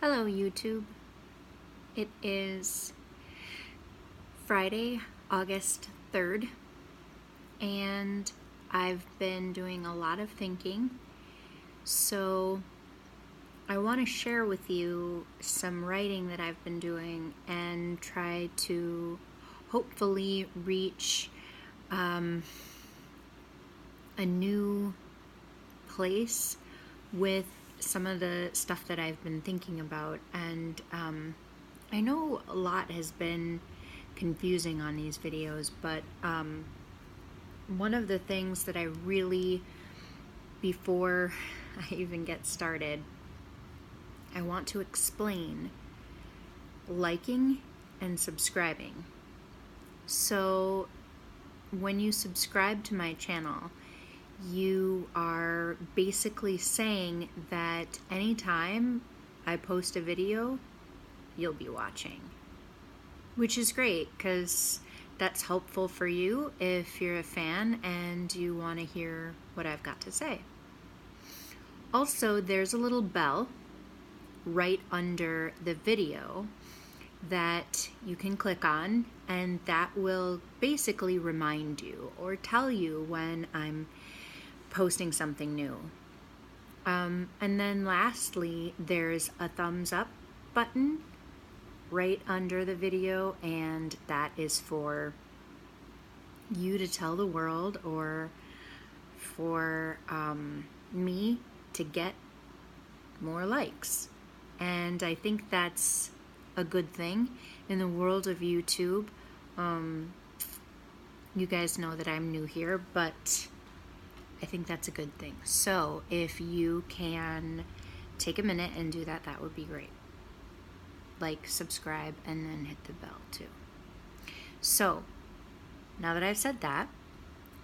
Hello YouTube. It is Friday, August 3rd, and I've been doing a lot of thinking, so I want to share with you some writing that I've been doing and try to hopefully reach a new place with some of the stuff that I've been thinking about. And I know a lot has been confusing on these videos, but one of the things that I really, before I even get started, I want to explain liking and subscribing. So when you subscribe to my channel, you are basically saying that anytime I post a video, you'll be watching, which is great because that's helpful for you if you're a fan and you want to hear what I've got to say. Also, there's a little bell right under the video that you can click on, and that will basically remind you or tell you when I'm posting something new. And then lastly, there's a thumbs up button right under the video, and that is for you to tell the world or for me to get more likes. And I think that's a good thing in the world of YouTube. You guys know that I'm new here, but I think that's a good thing. So if you can take a minute and do that, that would be great. Like, subscribe, and then hit the bell too. So now that I've said that,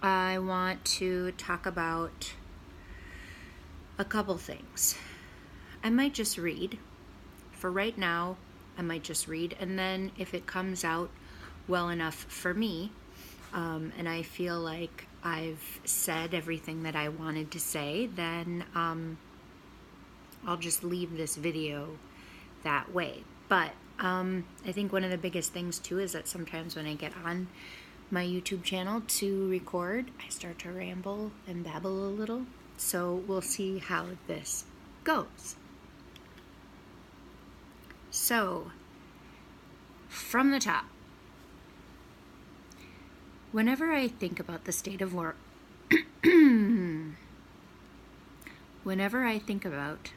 I want to talk about a couple things. I might just read. For right now, I might just read, and then if it comes out well enough for me, and I feel like I've said everything that I wanted to say, then I'll just leave this video that way. But I think one of the biggest things too is that sometimes when I get on my YouTube channel to record, I start to ramble and babble a little. So we'll see how this goes. So, from the top, whenever I think about the state of work, whenever I think about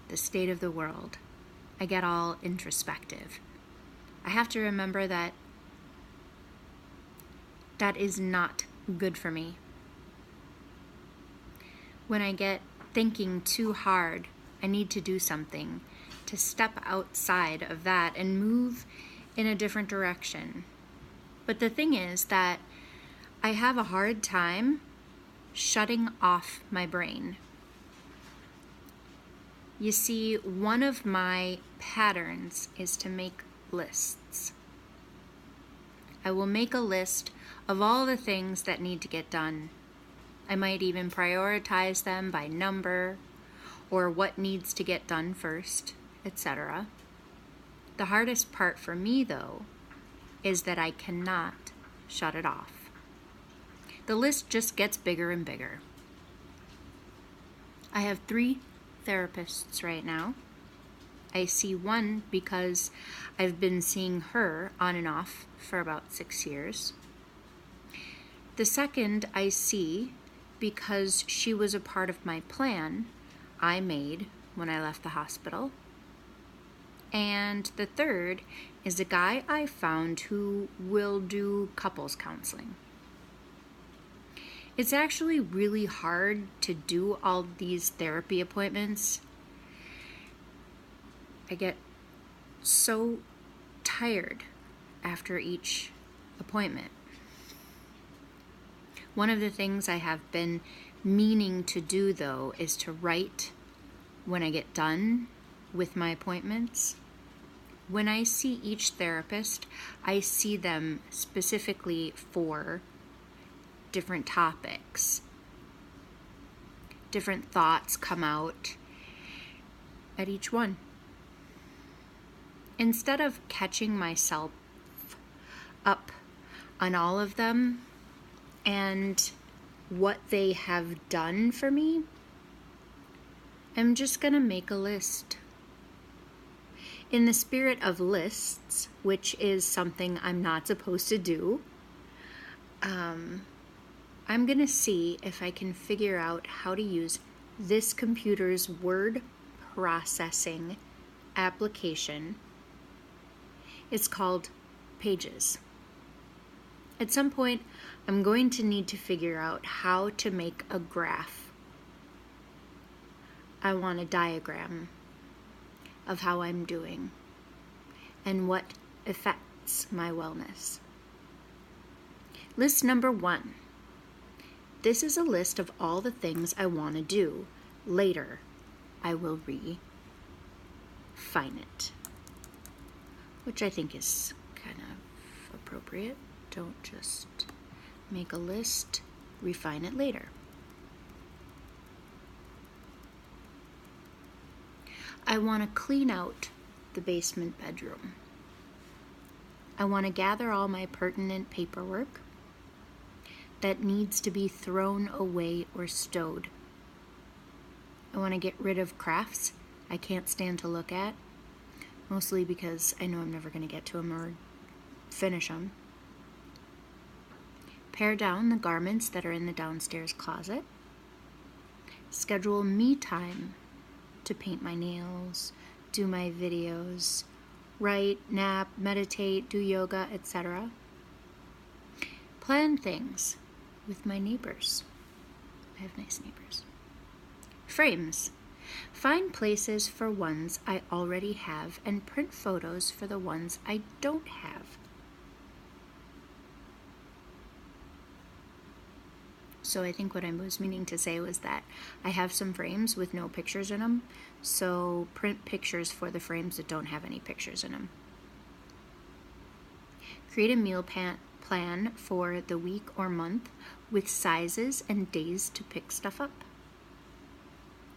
the state of the world, I get all introspective. I have to remember that that is not good for me. When I get thinking too hard, I need to do something to step outside of that and move in a different direction. But the thing is that I have a hard time shutting off my brain. You see, one of my patterns is to make lists. I will make a list of all the things that need to get done. I might even prioritize them by number or what needs to get done first, etc. The hardest part for me, though, is that I cannot shut it off. The list just gets bigger and bigger. I have 3 therapists right now. I see one because I've been seeing her on and off for about 6 years. The second I see because she was a part of my plan I made when I left the hospital. And the third is a guy I found who will do couples counseling. It's actually really hard to do all these therapy appointments. I get so tired after each appointment. One of the things I have been meaning to do, though, is to write when I get done with my appointments. When I see each therapist, I see them specifically for different topics. Different thoughts come out at each one. instead of catching myself up on all of them and what they have done for me, I'm just gonna make a list. In the spirit of lists, which is something I'm not supposed to do, I'm gonna see if I can figure out how to use this computer's word processing application. It's called Pages. At some point, I'm going to need to figure out how to make a graph. I want a diagram of how I'm doing and what affects my wellness. List number 1. This is a list of all the things I want to do. Later, I will refine it, which I think is kind of appropriate. Don't just make a list, refine it later. I want to clean out the basement bedroom. I want to gather all my pertinent paperwork that needs to be thrown away or stowed. I want to get rid of crafts I can't stand to look at, mostly because I know I'm never going to get to them or finish them. Pare down the garments that are in the downstairs closet. Schedule me time to paint my nails, do my videos, write, nap, meditate, do yoga, etc. Plan things with my neighbors. I have nice neighbors. Frames. Find places for ones I already have and print photos for the ones I don't have. So I think what I was meaning to say was that I have some frames with no pictures in them, so print pictures for the frames that don't have any pictures in them. Create a meal plan for the week or month with sizes and days to pick stuff up.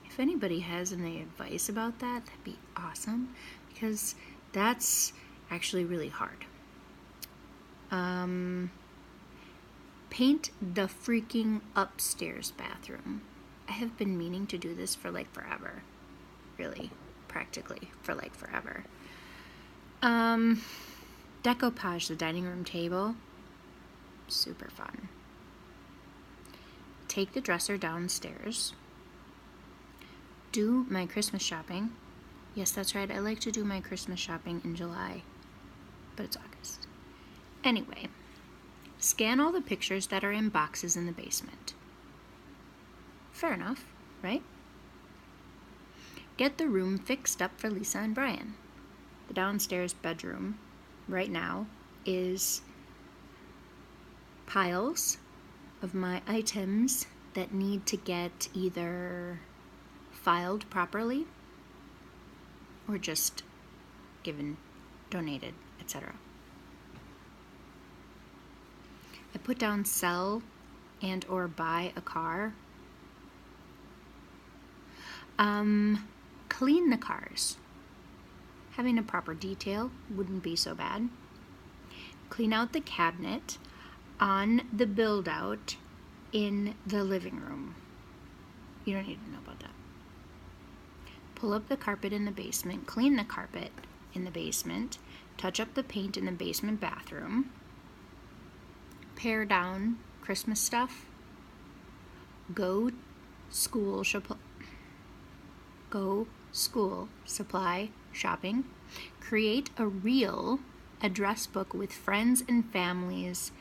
If anybody has any advice about that, that'd be awesome, because that's actually really hard. Paint the freaking upstairs bathroom. I have been meaning to do this for like forever. Really, practically for like forever. Decoupage the dining room table. Super fun. Take the dresser downstairs. Do my Christmas shopping. Yes, that's right. I like to do my Christmas shopping in July, but it's August. Anyway. Scan all the pictures that are in boxes in the basement. Fair enough, right? Get the room fixed up for Lisa and Brian. The downstairs bedroom right now is piles of my items that need to get either filed properly or just given, donated, etc. I put down sell and or buy a car. Clean the cars. Having a proper detail wouldn't be so bad. Clean out the cabinet on the build out in the living room. You don't need to know about that. Pull up the carpet in the basement. Clean the carpet in the basement. Touch up the paint in the basement bathroom. Pare down Christmas stuff. Go school supply shopping. Create a real address book with friends and families,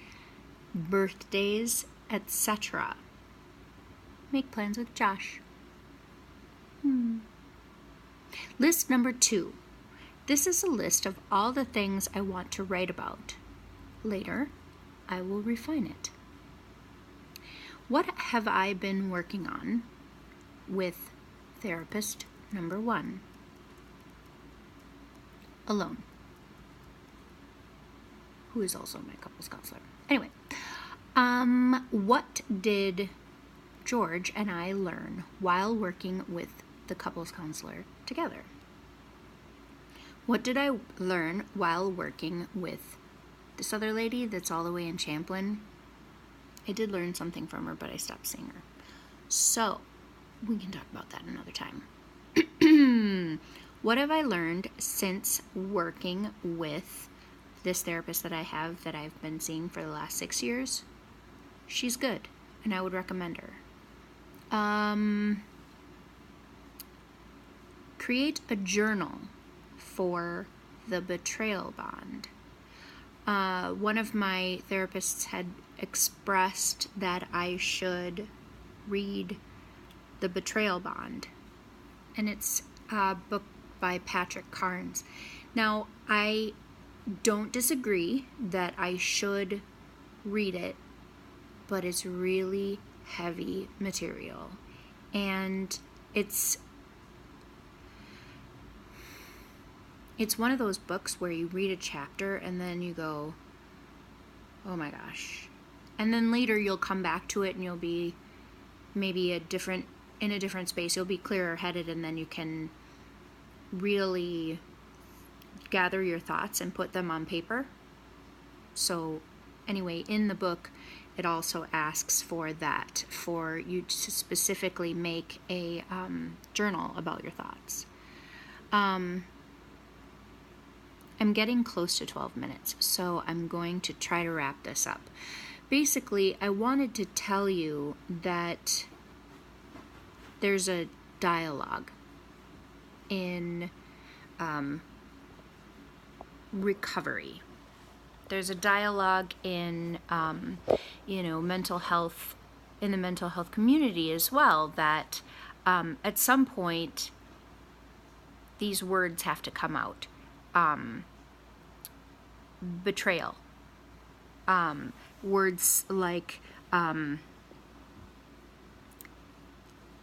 birthdays, etc. Make plans with Josh. List number 2. This is a list of all the things I want to write about. Later, I will refine it. What have I been working on with therapist number 1? Alone. Who is also my couples counselor. Anyway, what did George and I learn while working with the couples counselor together? What did I learn while working with this other lady that's all the way in Champlin? I did learn something from her, but I stopped seeing her. So, we can talk about that another time. What have I learned since working with this therapist that I have that I've been seeing for the last 6 years? She's good, and I would recommend her. Create a journal for the betrayal bond. One of my therapists had expressed that I should read The Betrayal Bond, and it's a book by Patrick Carnes. Now, I don't disagree that I should read it, but it's really heavy material, and it's one of those books where you read a chapter and then you go, oh my gosh, and then later you'll come back to it and you'll be maybe in a different space. You'll be clearer headed, and then you can really gather your thoughts and put them on paper. So anyway, in the book, it also asks for that, for you to specifically make a journal about your thoughts. I'm getting close to 12 minutes, so I'm going to try to wrap this up. Basically, I wanted to tell you that there's a dialogue in recovery. There's a dialogue in, mental health, in the mental health community as well, that at some point these words have to come out. Betrayal. Words like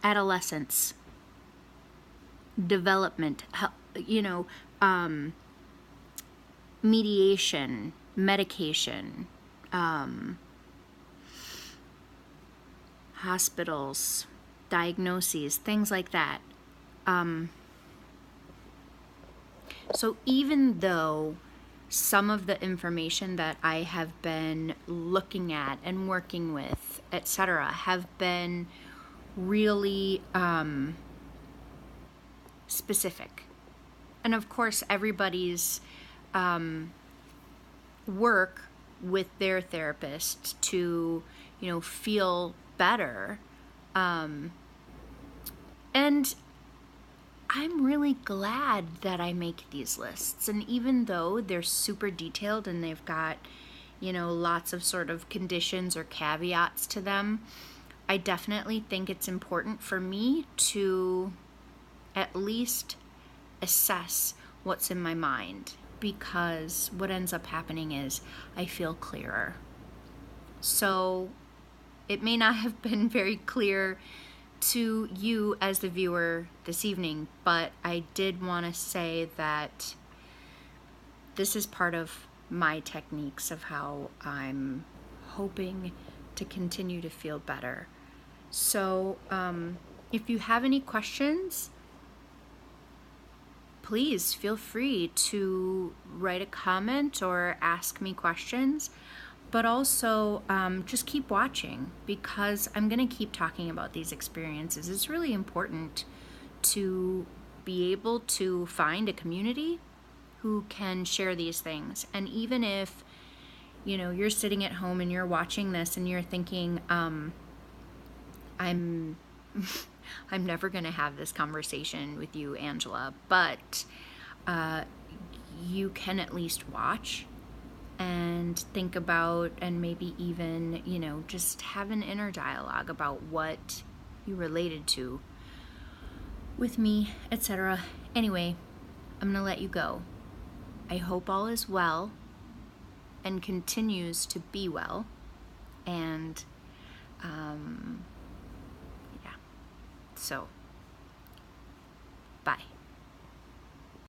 adolescence, development, mediation, medication, hospitals, diagnoses, things like that. So even though some of the information that I have been looking at and working with, etc., have been really specific, and of course everybody's work with their therapist to feel better, and I'm really glad that I make these lists. And even though they're super detailed and they've got lots of sort of conditions or caveats to them, I definitely think it's important for me to at least assess what's in my mind, because what ends up happening is I feel clearer. So it may not have been very clear to you as the viewer this evening, but I did want to say that this is part of my techniques of how I'm hoping to continue to feel better. So if you have any questions, please feel free to write a comment or ask me questions. But also, just keep watching, because I'm going to keep talking about these experiences. It's really important to be able to find a community who can share these things. And even if, you're sitting at home and you're watching this and you're thinking, I'm never going to have this conversation with you, Angela, but you can at least watch and think about, and maybe even, just have an inner dialogue about what you related to with me, etc. Anyway, I'm going to let you go. I hope all is well and continues to be well. And, so